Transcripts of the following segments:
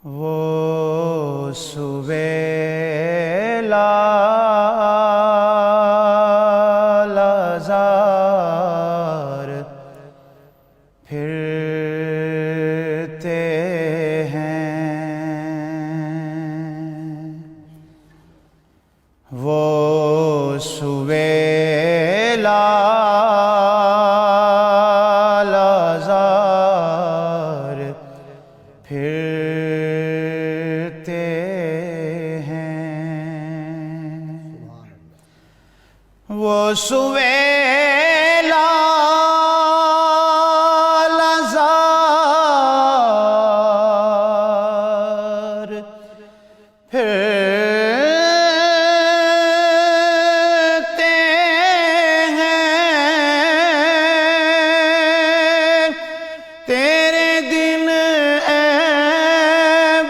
وہ سویلا لازار پھرتے ہیں، وہ سویلا لازار پھرتے ہیں، وہ سویلا لازار پھرتے ہیں، تیرے دن اے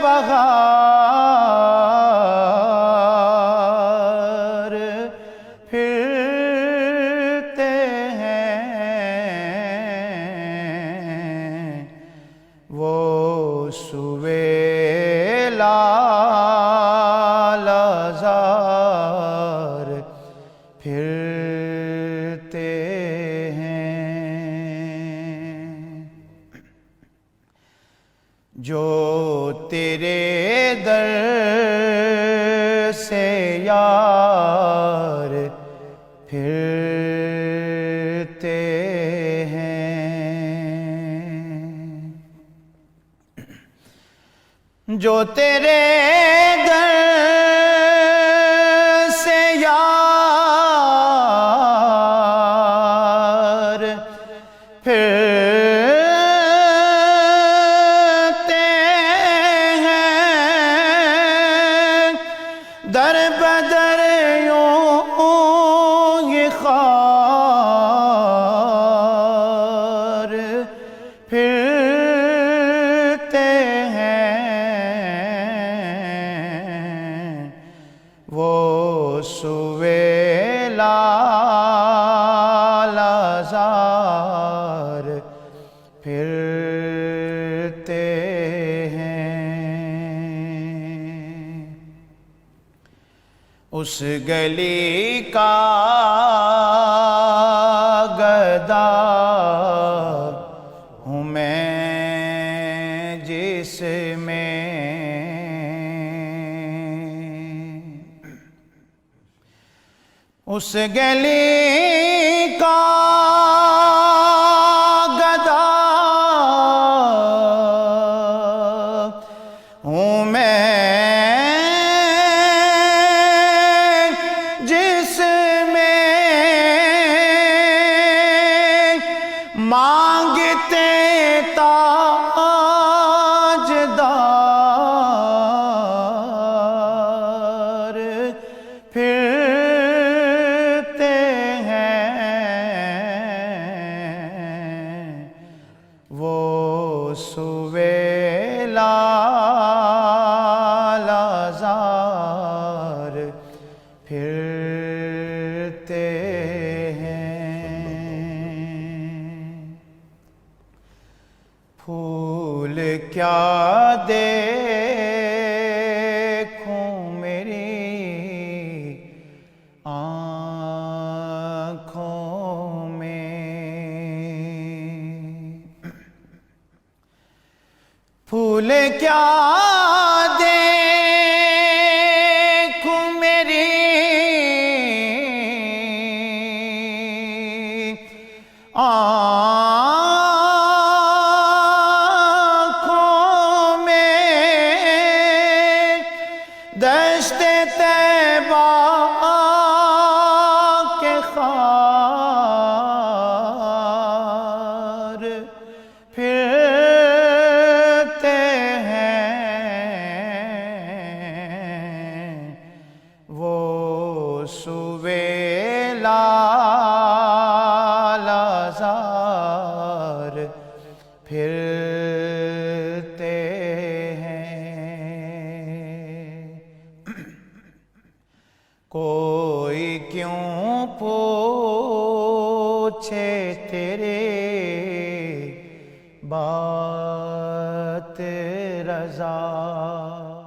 بہار پھرتے ہیں، وہ سویلا لازار پھرتے ہیں، جو تیرے در سے یار پھرتے ہیں، جو تیرے در سے یار پھرتے ہیں، در بدر یوں یہ خار پھرتے ہیں، وہ سویلا لازار پھرتے ہیں، اس گلی کا گدا ہوں میں جس میں اس گلی کا گدا ہوں میں جس میں مانگتے تاجدار پھرتے ہیں، وہ سویلا لازار پھرتے ہیں، پھول کیا دیکھوں میری آنکھوں میں، پھول کیا دیکھوں میری آنکھوں میں، دشت طیبہ کے خار پھرتے ہیں، رضا